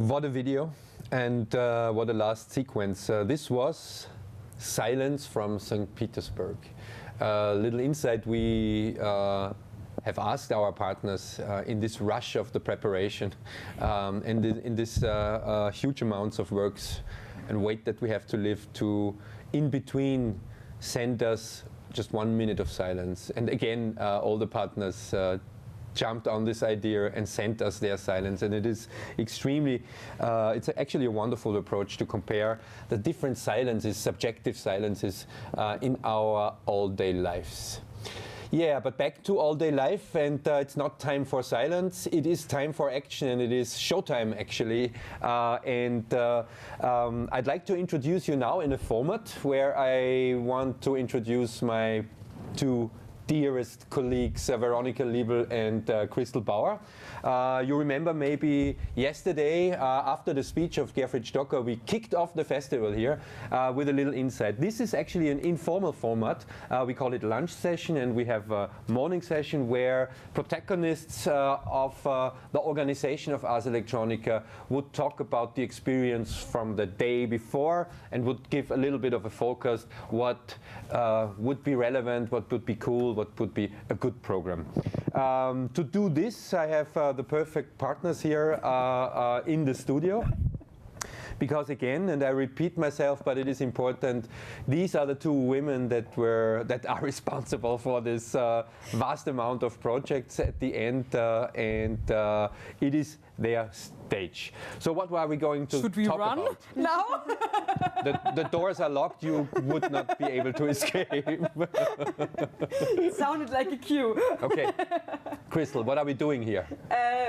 What a video, and what a last sequence. This was Silence from Saint Petersburg. Little insight we have asked our partners in this rush of the preparation and in this huge amounts of works and wait that we have to live to, in between, send us just 1 minute of silence. And again, all the partners jumped on this idea and sent us their silence, and it is extremely, it's actually a wonderful approach to compare the different silences, subjective silences in our all-day lives. Yeah, but back to all-day life, and it's not time for silence, it is time for action, and it is showtime actually. I'd like to introduce you now in a format where I want to introduce my two dearest colleagues, Veronika, Liebl and Christl Baur. You remember maybe yesterday, after the speech of Gerfried Stocker, we kicked off the festival here with a little insight. This is actually an informal format. We call it lunch session, and we have a morning session where protagonists of the organization of Ars Electronica would talk about the experience from the day before and would give a little bit of a focus, what would be relevant, what would be cool, what would be a good program. To do this, I have the perfect partners here in the studio. Because again, and I repeat myself, but it is important, these are the two women that are responsible for this vast amount of projects at the end, and it is their stage. So what are we going to Should we talk run about? now? The doors are locked, you would not be able to escape. It sounded like a cue. Okay, Christl, what are we doing here?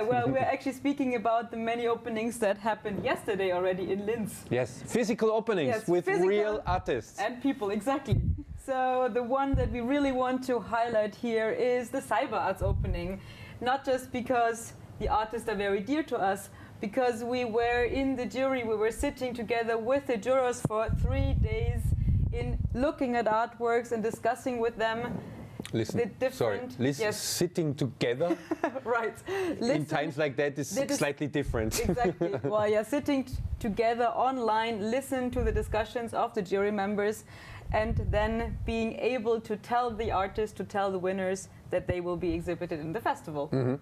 Well, we're actually speaking about the many openings that happened yesterday already in Linz. Yes, physical openings, Yes, with physical real artists. And people, exactly. So the one that we really want to highlight here is the Cyber Arts opening. Not just because the artists are very dear to us, because we were in the jury, we were sitting together with the jurors for 3 days in looking at artworks and discussing with them Listen, the different... sorry, Yes. sitting together right. in times like that is slightly different. Exactly. Well, yeah, sitting together online, listen to the discussions of the jury members, and then being able to tell the artists, to tell the winners that they will be exhibited in the festival. Mm-hmm.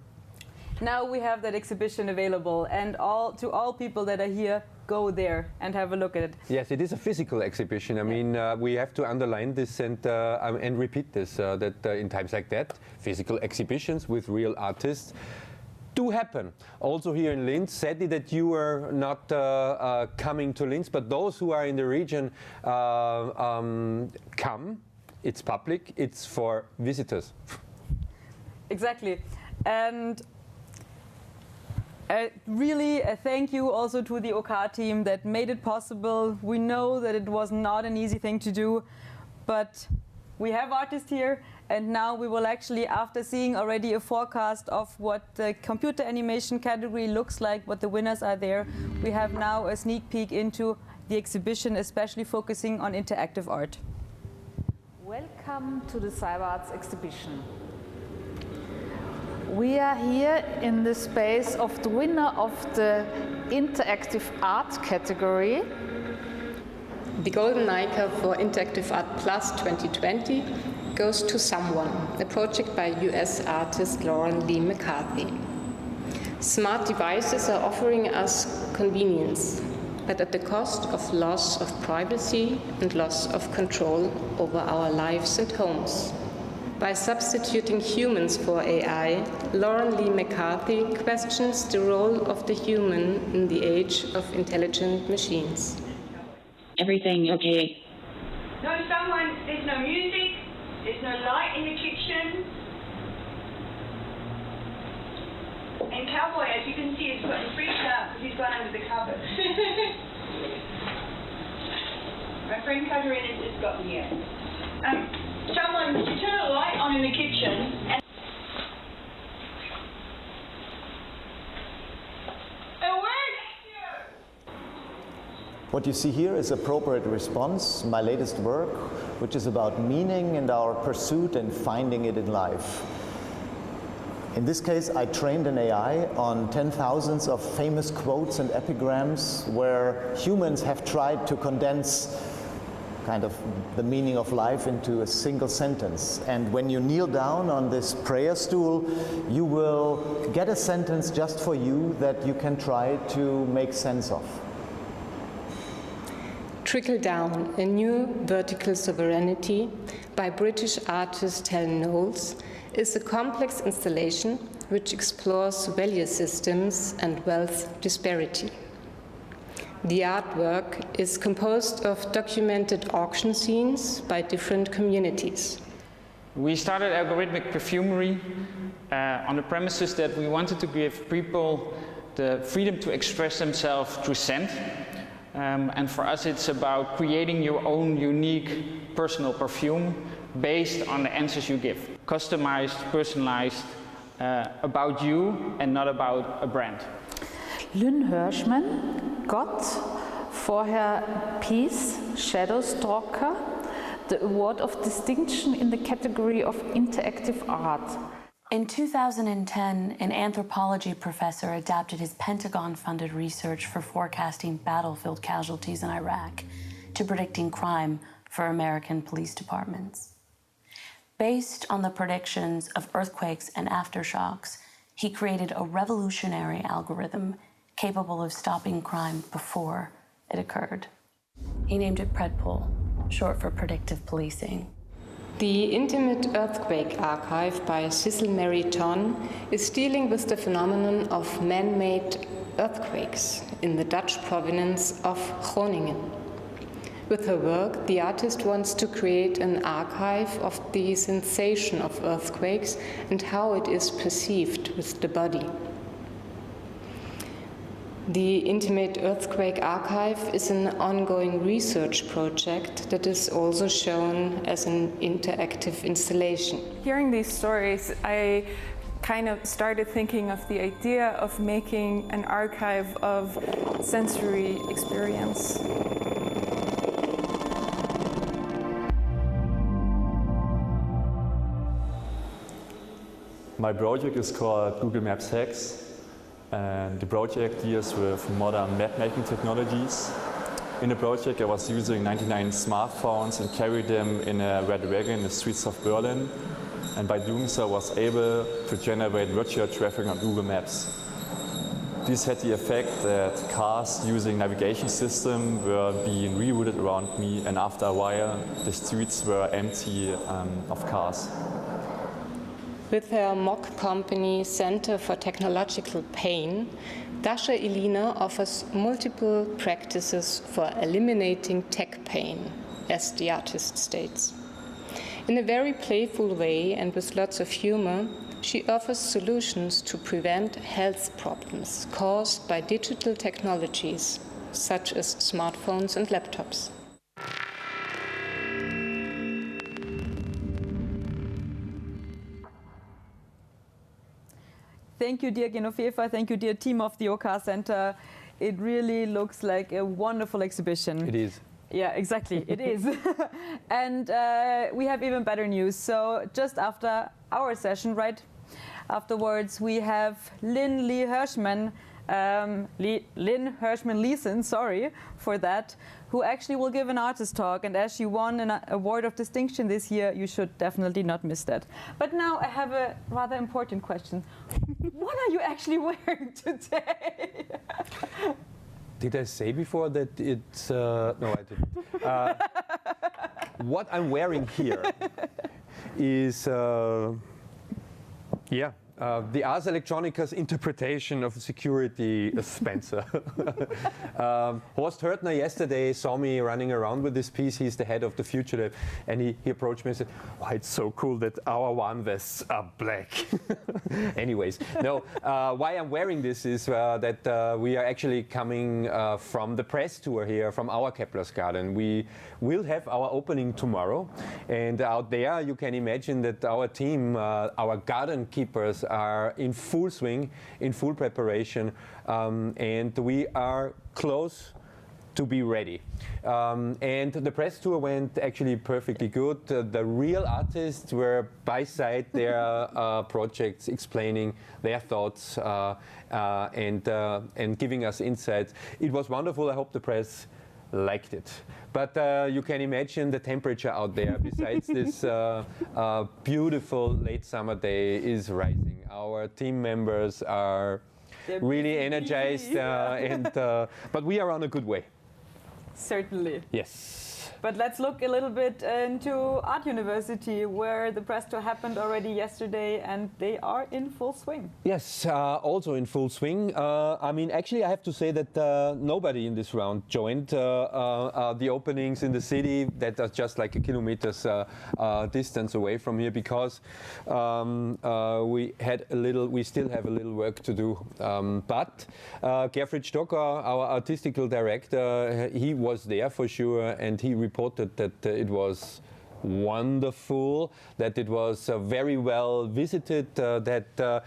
Now we have that exhibition available, and to all people that are here, go there and have a look at it. Yes, it is a physical exhibition. I mean, we have to underline this and repeat this, that in times like that, physical exhibitions with real artists do happen. Also here in Linz, sadly that you are not coming to Linz, but those who are in the region come. It's public, it's for visitors. Exactly. And really a thank you also to the OK team that made it possible. We know that it was not an easy thing to do, but we have artists here, and now we will actually, after seeing already a forecast of what the computer animation category looks like, what the winners are there, we have now a sneak peek into the exhibition, especially focusing on interactive art. Welcome to the Cyber Arts exhibition. We are here in the space of the winner of the Interactive Art category. The Golden Icon for Interactive Art Plus 2020 goes to Someone, a project by US artist Lauren Lee McCarthy. Smart devices are offering us convenience, but at the cost of loss of privacy and loss of control over our lives and homes. By substituting humans for AI, Lauren Lee McCarthy questions the role of the human in the age of intelligent machines. Everything okay? No, there's no music, there's no light in the kitchen. And Cowboy, as you can see, has gotten freaked out because he's gone under the cupboard. My friend Katarina has just gotten here. Someone, could you turn a light on in the kitchen? And what you see here is Appropriate Response, my latest work, which is about meaning and our pursuit and finding it in life. In this case, I trained an AI on 10,000s of famous quotes and epigrams where humans have tried to condense kind of the meaning of life into a single sentence. And when you kneel down on this prayer stool, you will get a sentence just for you that you can try to make sense of. Trickle Down, a new vertical sovereignty by British artist Helen Knowles, is a complex installation which explores value systems and wealth disparity. The artwork is composed of documented auction scenes by different communities. We started algorithmic perfumery on the premises that we wanted to give people the freedom to express themselves through scent. And for us it's about creating your own unique personal perfume based on the answers you give. Customized, personalized, about you and not about a brand. Lynn Hirschman, Gott, vorher Peace, Shadow Stalker, the award of distinction in the category of interactive art. In 2010, an anthropology professor adapted his Pentagon-funded research for forecasting battlefield casualties in Iraq to predicting crime for American police departments. Based on the predictions of earthquakes and aftershocks, he created a revolutionary algorithm capable of stopping crime before it occurred. He named it PredPol, short for predictive policing. The Intimate Earthquake Archive by Christl Mary Ton is dealing with the phenomenon of man-made earthquakes in the Dutch province of Groningen. With her work, the artist wants to create an archive of the sensation of earthquakes and how it is perceived with the body. The Intimate Earthquake Archive is an ongoing research project that is also shown as an interactive installation. Hearing these stories, I kind of started thinking of the idea of making an archive of sensory experience. My project is called Google Maps Hex. And the project deals with modern map-making technologies. In the project I was using 99 smartphones and carried them in a red wagon in the streets of Berlin. And by doing so I was able to generate virtual traffic on Google Maps. This had the effect that cars using navigation system were being rerouted around me, and after a while the streets were empty of cars. With her mock company Center for Technological Pain, Dasha Elina offers multiple practices for eliminating tech pain, as the artist states. In a very playful way and with lots of humor, she offers solutions to prevent health problems caused by digital technologies, such as smartphones and laptops. Thank you, dear Genoveva. Thank you, dear team of the OK Center. It really looks like a wonderful exhibition. It is. Yeah, exactly, it is. And we have even better news. So just after our session, right afterwards, we have Lynn Hirschman Leeson, sorry for that, who actually will give an artist talk. And as she won an award of distinction this year, you should definitely not miss that. But now I have a rather important question. What are you actually wearing today? Did I say before that it's... no, I didn't. What I'm wearing here is... the Ars Electronica's interpretation of security Spencer. Horst Hörtner yesterday saw me running around with this piece. He's the head of the Future Lab, and he approached me and said, "Oh, it's so cool that our one vests are black." Anyways, no, why I'm wearing this is that we are actually coming from the press tour here from our Kepler's garden. We will have our opening tomorrow, and out there you can imagine that our team, our garden keepers, are in full swing, in full preparation, and we are close to be ready. And the press tour went actually perfectly good. The real artists were by side their projects, explaining their thoughts and giving us insights. It was wonderful. I hope the press liked it. But you can imagine the temperature out there, besides this beautiful late summer day, is rising. Our team members are really energized, but we are on a good way. Certainly. Yes. But let's look a little bit into Art University, where the press tour happened already yesterday, and they are in full swing. Yes, also in full swing. I mean, actually, I have to say that nobody in this round joined the openings in the city that are just like a kilometer's distance away from here, because we still have a little work to do. But Stalker, our artistical director, he was there for sure, and he reported that it was wonderful, that it was very well visited, that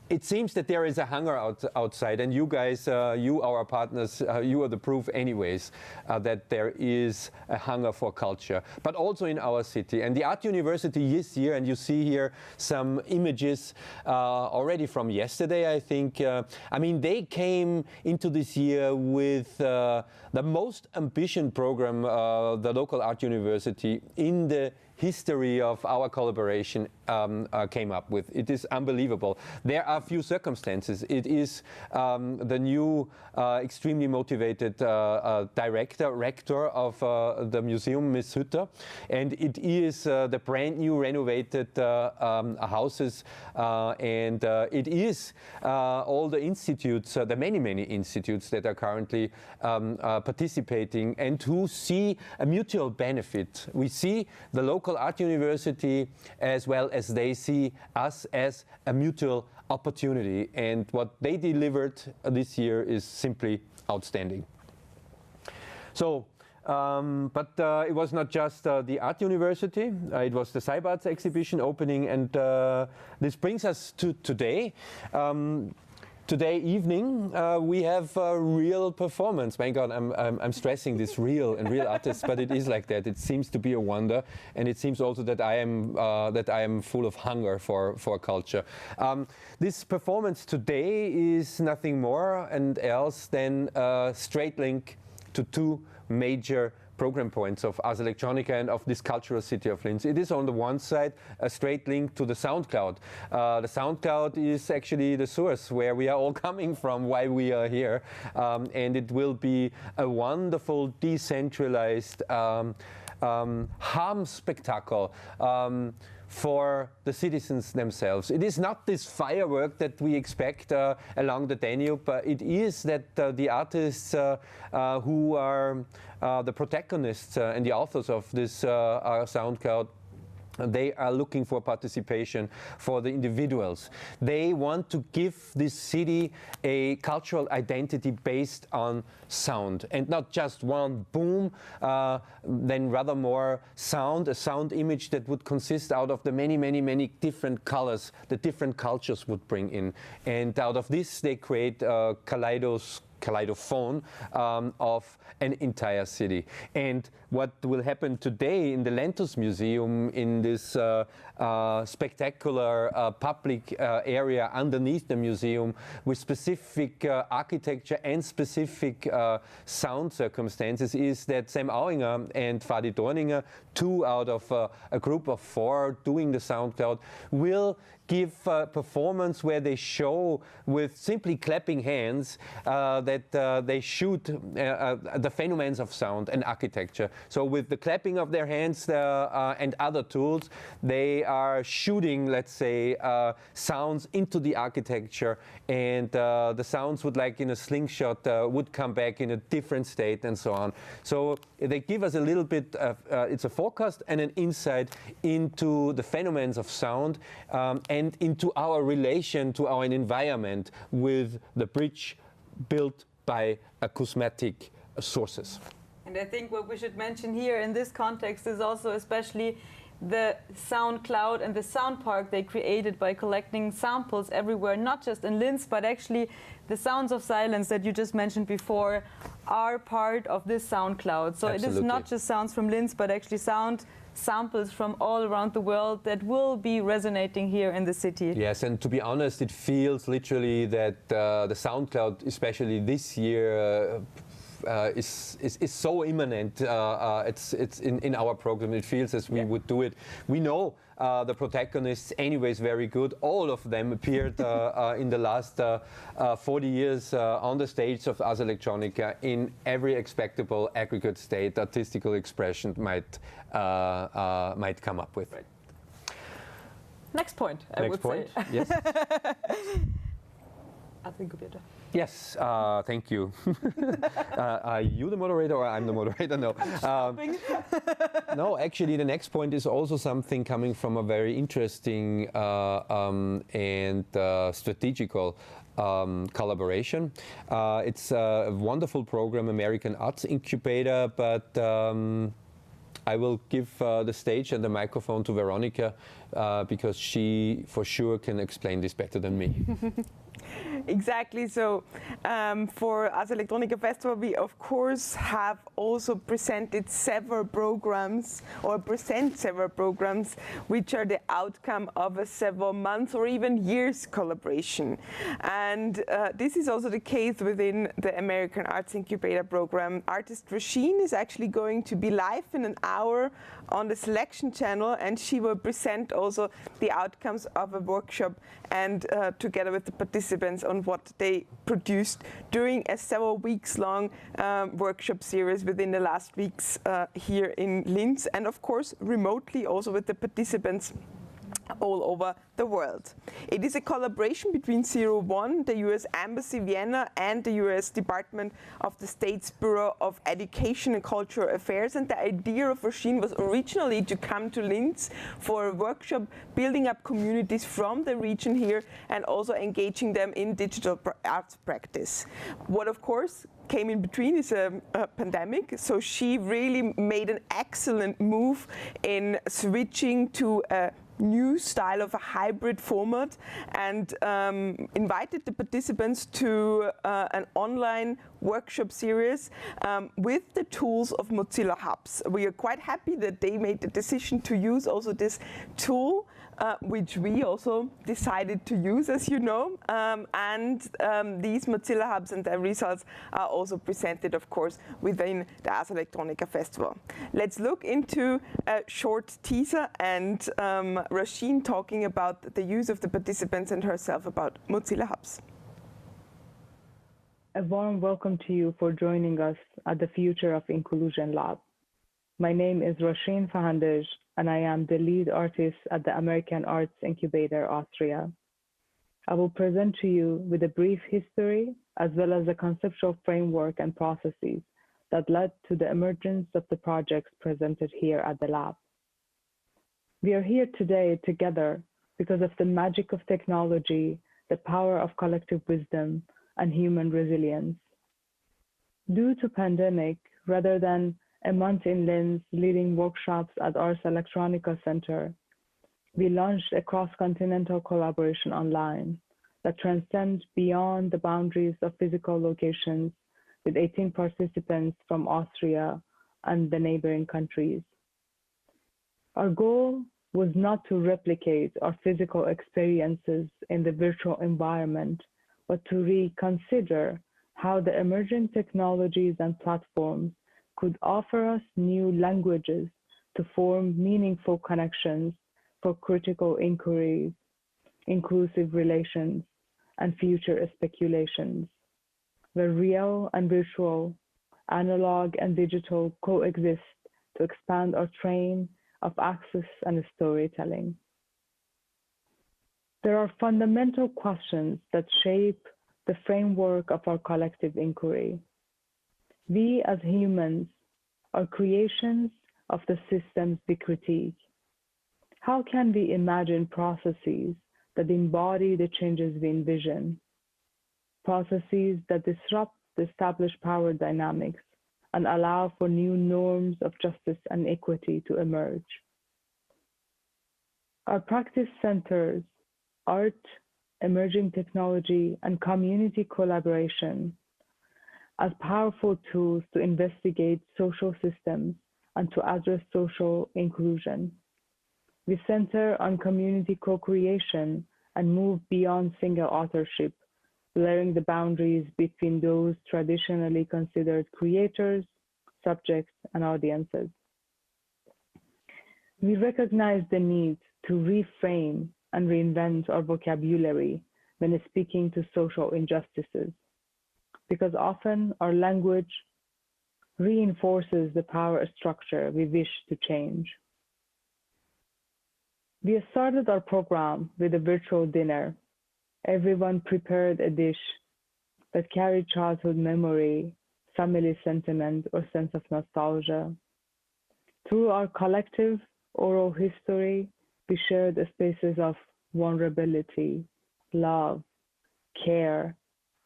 it seems that there is a hunger outside, and you guys, our partners, you are the proof anyways that there is a hunger for culture, but also in our city. And the Art University this year, and you see here some images already from yesterday, I think. I mean, they came into this year with the most ambitious program the local Art University in the history of our collaboration came up with. It is unbelievable. There are few circumstances. It is the new extremely motivated rector of the museum, Ms. Hütter, and it is the brand new renovated houses, and it is all the institutes, the many institutes that are currently participating and who see a mutual benefit. We see the local Art University as well as they see us as a mutual opportunity, and what they delivered this year is simply outstanding. So, but it was not just the Art University, it was the Cybarts exhibition opening, and this brings us to today. Today evening, we have a real performance. My God, I'm stressing this real artists, but it is like that. It seems to be a wonder, and it seems also that I am full of hunger for culture. This performance today is nothing more and else than a straight link to two major program points of Ars Electronica and of this cultural city of Linz. It is on the one side a straight link to the sound cloud. The sound cloud is actually the source where we are all coming from, why we are here, and it will be a wonderful decentralized harm spectacle for the citizens themselves. It is not this firework that we expect along the Danube, but it is that the artists who are the protagonists and the authors of this sound cloud, they are looking for participation for the individuals. They want to give this city a cultural identity based on sound, and not just one boom, then rather more sound, a sound image that would consist out of the many different colors the different cultures would bring in. And out of this they create a kaleidoscope of an entire city. And what will happen today in the Lentus Museum, in this spectacular public area underneath the museum, with specific architecture and specific sound circumstances, is that Sam Auinger and Fadi Dorninger, two out of a group of 4 doing the sound cloud, will give a performance where they show with simply clapping hands that they shoot the phenomena of sound and architecture. So with the clapping of their hands and other tools, they are shooting, let's say, sounds into the architecture, and the sounds would, like in a slingshot, would come back in a different state and so on. So they give us a little bit of, it's a forecast and an insight into the phenomena of sound and into our relation to our environment with the bridge built by acousmatic sources. And I think what we should mention here in this context is also especially the sound cloud and the sound park they created by collecting samples everywhere, not just in Linz, but actually the sounds of silence that you just mentioned before are part of this sound cloud. So Absolutely. it is not just sounds from Linz, but actually sound samples from all around the world that will be resonating here in the city. Yes, and to be honest, it feels literally that the sound cloud, especially this year, is so imminent. It's in our program. It feels as we would do it. We know the protagonists anyways very good. All of them appeared in the last 40 years on the stage of Ars Electronica in every expectable aggregate state artistical expression might come up with. Right. Next point, I would say. Yes. Yes, thank you. Are you the moderator or I'm the moderator? No. No, actually the next point is also something coming from a very interesting and strategical collaboration. It's a wonderful program, American Arts Incubator, but I will give the stage and the microphone to Veronika because she for sure can explain this better than me. Exactly. So for Ars Electronica Festival, we of course have also presented several programs or present several programs which are the outcome of a several months or even years collaboration. And this is also the case within the American Arts Incubator program. Artist Rasheen is actually going to be live in an hour on the Selection channel, and she will present also the outcomes of a workshop and together with the participants on what they produced during a several weeks long workshop series within the last weeks here in Linz, and of course remotely also with the participants all over the world. It is a collaboration between 01, the US Embassy Vienna, and the US Department of the State's Bureau of Education and Cultural Affairs, and the idea of Rasheen was originally to come to Linz for a workshop building up communities from the region here and also engaging them in digital arts practice. What of course came in between is a pandemic, so she really made an excellent move in switching to a new style of a hybrid format and invited the participants to an online workshop series with the tools of Mozilla Hubs. We are quite happy that they made the decision to use also this tool, which we also decided to use, as you know, and these Mozilla Hubs and their results are also presented, of course, within the Ars Electronica Festival. Let's look into a short teaser and Rasheen talking about the use of the participants and herself about Mozilla Hubs. A warm welcome to you for joining us at the Future of Inclusion Lab. My name is Rasheen Fahandej, and I am the lead artist at the American Arts Incubator, Austria. I will present to you with a brief history as well as the conceptual framework and processes that led to the emergence of the projects presented here at the lab. We are here today together because of the magic of technology, the power of collective wisdom, and human resilience. Due to pandemic, rather than a month in Linz leading workshops at Ars Electronica Center, we launched a cross-continental collaboration online that transcends beyond the boundaries of physical locations with 18 participants from Austria and the neighboring countries. Our goal was not to replicate our physical experiences in the virtual environment, but to reconsider how the emerging technologies and platforms could offer us new languages to form meaningful connections for critical inquiries, inclusive relations, and future speculations, where real and virtual, analog and digital coexist to expand our train of access and storytelling. There are fundamental questions that shape the framework of our collective inquiry. We as humans are creations of the systems we critique. How can we imagine processes that embody the changes we envision? Processes that disrupt the established power dynamics and allow for new norms of justice and equity to emerge. Our practice centers art, emerging technology, and community collaboration as powerful tools to investigate social systems and to address social inclusion. We center on community co-creation and move beyond single authorship, blurring the boundaries between those traditionally considered creators, subjects, and audiences. We recognize the need to reframe and reinvent our vocabulary when speaking to social injustices, because often our language reinforces the power structure we wish to change. We started our program with a virtual dinner. Everyone prepared a dish that carried childhood memory, family sentiment, or sense of nostalgia. Through our collective oral history, we shared the spaces of vulnerability, love, care,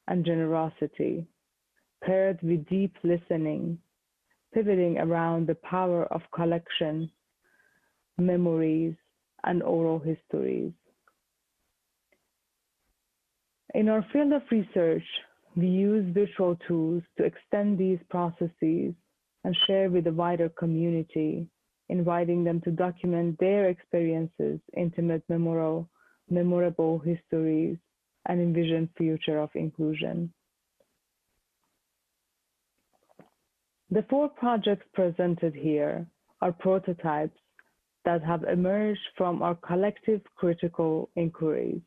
and generosity, paired with deep listening, pivoting around the power of collection, memories, and oral histories. In our field of research, we use visual tools to extend these processes and share with the wider community, inviting them to document their experiences, intimate, memorable histories, and envision future of inclusion. The 4 projects presented here are prototypes that have emerged from our collective critical inquiries.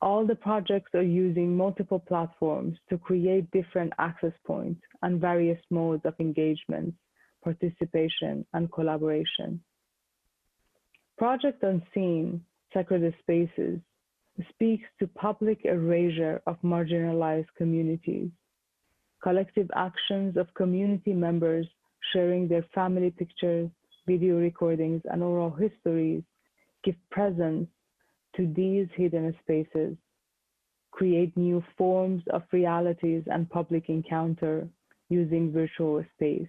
All the projects are using multiple platforms to create different access points and various modes of engagement, participation, and collaboration. Project Unseen, Sacred Spaces, speaks to public erasure of marginalized communities, collective actions of community members sharing their family pictures, video recordings, and oral histories give presence to these hidden spaces, create new forms of realities and public encounter using virtual space.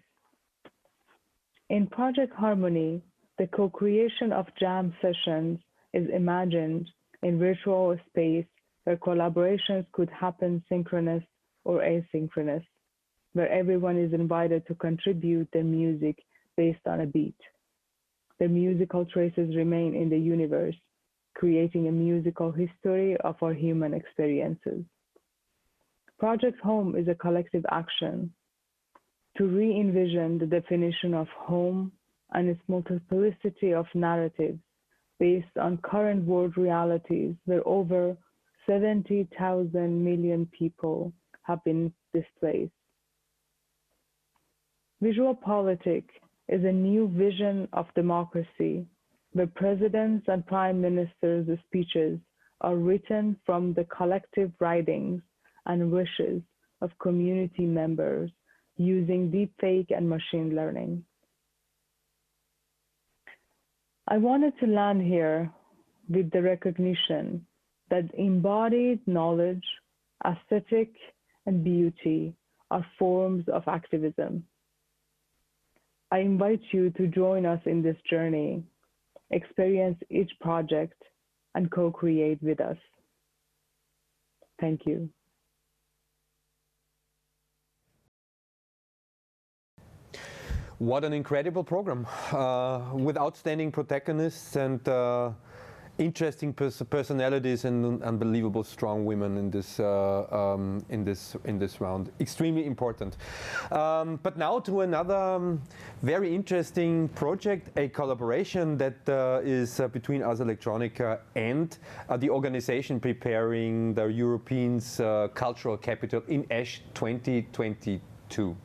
In Project Harmony, the co-creation of jam sessions is imagined in virtual space where collaborations could happen synchronous or asynchronous, where everyone is invited to contribute their music based on a beat. The musical traces remain in the universe, creating a musical history of our human experiences. Project Home is a collective action to re-envision the definition of home and its multiplicity of narratives based on current world realities where over 70,000 million people have been displaced. Visual Politic is a new vision of democracy where presidents and prime ministers' speeches are written from the collective writings and wishes of community members using deepfake and machine learning. I wanted to land here with the recognition that embodied knowledge, aesthetic, and beauty are forms of activism. I invite you to join us in this journey, experience each project, and co-create with us. Thank you. What an incredible program with outstanding protagonists and interesting personalities and unbelievable strong women in this round. Extremely important. But now to another very interesting project, a collaboration that is between Ars Electronica and the organization preparing the Europeans Cultural Capital in Esch 2022.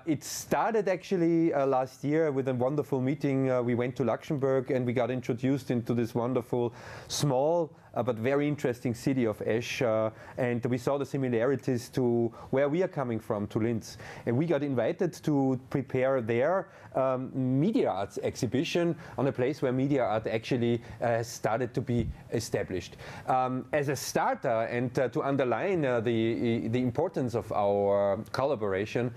It started actually last year with a wonderful meeting. We went to Luxembourg and we got introduced into this wonderful small but very interesting city of Esch, and we saw the similarities to where we are coming from, to Linz. And we got invited to prepare their media arts exhibition on a place where media art actually started to be established. As a starter, and to underline the importance of our collaboration,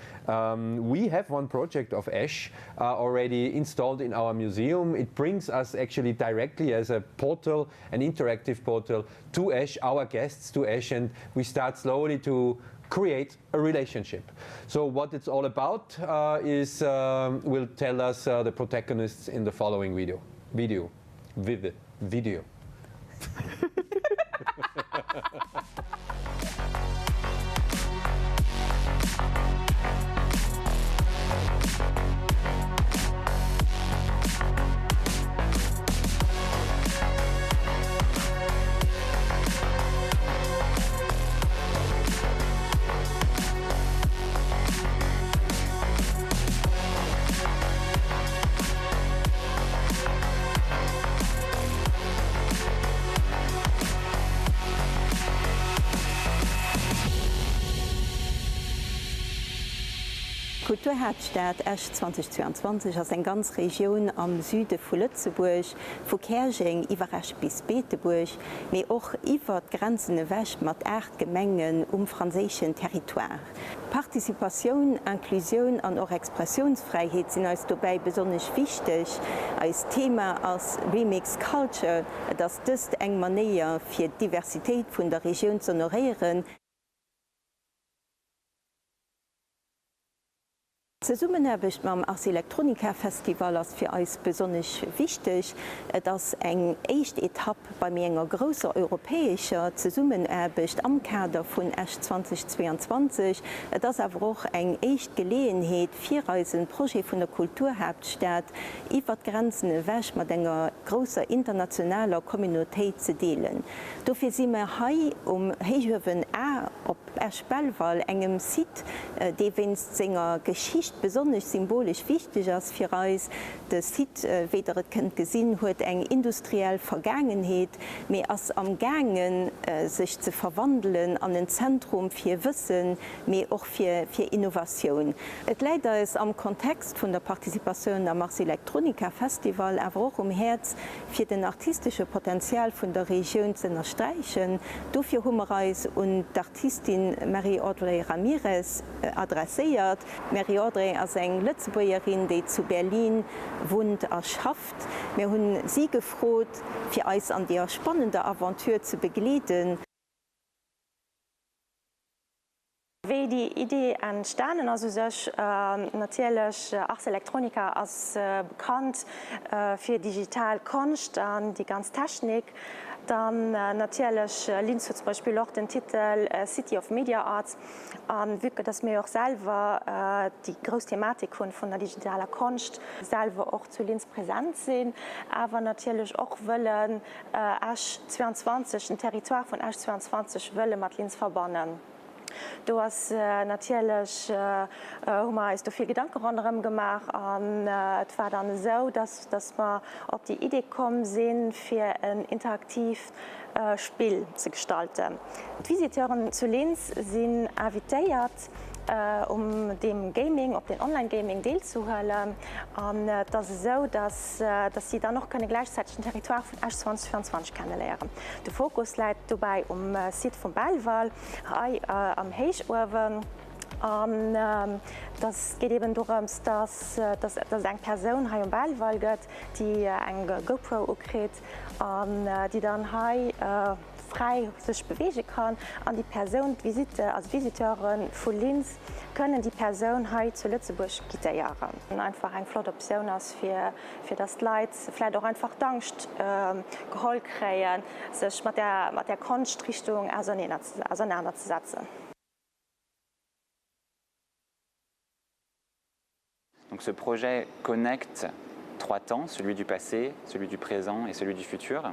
we have one project of Esch already installed in our museum. It brings us actually directly as a portal, an interactive portal, to Esch, our guests to Esch, and we start slowly to create a relationship. So what it's all about will tell us the protagonists in the following video. Kulturhauptstadt Esch 2022 ass eng ganz Regionun am Süde vu Lützeburg, vu Kerching iwwer Esch bis Beeteburg, méi och iwwer Grenzene wäch mat 8 Gemengen franséschen Territoire. Partizipatioun, Inklusioun an och Expressionsfreiheet sinn als dobäi besonnech wichtig als Thema als Remix Culture, dats dëst eng Manéier fir d'Diversitéit vun der Regionun zu honorieren. Zusammen erbecht mam Ars Electronica Festivals für uns besonders wichtig, dass eng echt Etappe bei mir enger grosser europäischer Zusammenarbeit am Kader von Esch 2022, das aber auch eng echt Gelegenheit für ein Projekt von der Kulturhauptstadt über Grenzen weg mit einer großer internationaler Communität zu teilen. Dafür sind wir hier Heichhoven auf Esch Belval engem Site, der wenn seiner Geschichte besonders symbolisch wichtig ist für uns. Der Site, wie ihr könnt gesehen, hat eine industrielle Vergangenheit, mehr als am Gangen sich zu verwandeln an ein Zentrum für Wissen, mehr auch für Innovation. Es leider ist am Kontext von der Partizipation am Ars Electronica Festival aber auch Herz für den artistischen Potenzial von der Region zu unterstreichen. Dafür haben wir uns und die Artistin Marie-Audrey Ramirez adressiert. Marie-Audrey als eng Lützeburgerin, die zu Berlin wohnt, erschafft. Wir haben sie gefragt, für uns an der spannenden Aventur zu begleiten. Wie die Idee entstanden, also natürlich Ars Electronica als bekannt für Digitalkunst und die ganze Technik. Dann natürlich Linz zum Beispiel auch den Titel City of Media Arts. Wirklich, dass wir auch selber die große Thematik von der digitalen Kunst selber auch zu Linz präsent sind, aber natürlich auch wollen Esch 22, ein Territoire von Esch 22 wollen mit Linz verbannen. Du hast natürlich ist viel Gedanken anderem gemacht und es war dann so, dass wir auf die Idee kommen sind, für ein interaktives Spiel zu gestalten. Die Visiteure zu Linz sind invitiert, dem Gaming, auf den Online-Gaming teilzunehmen. Und das ist so, dass sie dann noch gleichzeitig ein Territoire von Esch 2024 kennenlernen. Der Fokus liegt dabei Site von Belval, am Heichoven. Das geht eben darum, dass eine Person hier im Belval gibt, die eine GoPro kriegt, die dann hier frei sich bewegen kann. Und die Person, als Visiteurin von Linz, können die Person hier zu Lützeburg gehen. Einfach eine flotte Option ist für das Leid, vielleicht auch einfach Angst geholt kriegen, sich mit der Kunstrichtung auseinanderzusetzen. Donc ce projet connecte 3 temps, celui du passé, celui du présent et celui du futur.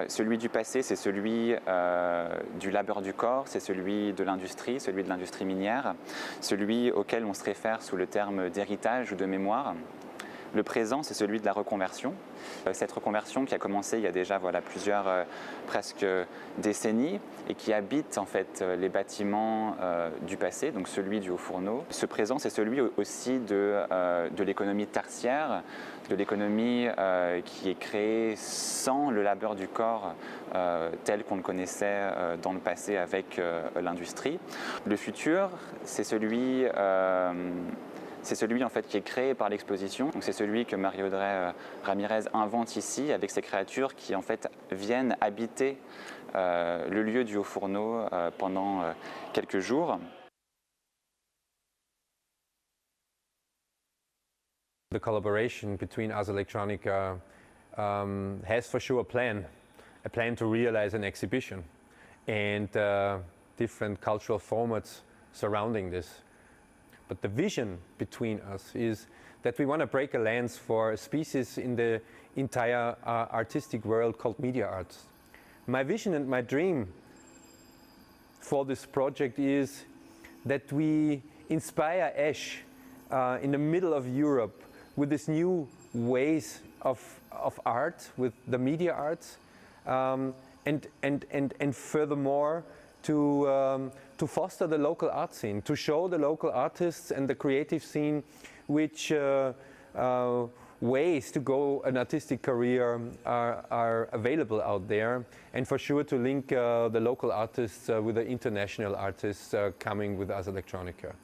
Celui du passé, c'est celui du labeur du corps, c'est celui de l'industrie minière, celui auquel on se réfère sous le terme d'héritage ou de mémoire. Le présent, c'est celui de la reconversion. Cette reconversion qui a commencé il y a déjà plusieurs presque décennies et qui habite en fait les bâtiments du passé, donc celui du Haut-Fourneau. Ce présent, c'est celui aussi de l'économie tertiaire, de l'économie qui est créée sans le labeur du corps tel qu'on le connaissait dans le passé avec l'industrie. Le futur, c'est celui en fait qui est créé par l'exposition. Donc c'est celui que Marie-Audrey Ramirez invente ici avec ces créatures qui en fait viennent habiter le lieu du Haut-Fourneau pendant quelques jours. The collaboration between Ars Electronica has for sure a plan to realize an exhibition and different cultural formats surrounding this. But the vision between us is that we want to break a lance for a species in the entire artistic world called media arts. My vision and my dream for this project is that we inspire Esch in the middle of Europe with this new ways of art, with the media arts, and furthermore to foster the local art scene, to show the local artists and the creative scene which ways to go an artistic career are available out there, and for sure to link the local artists with the international artists coming with Ars Electronica.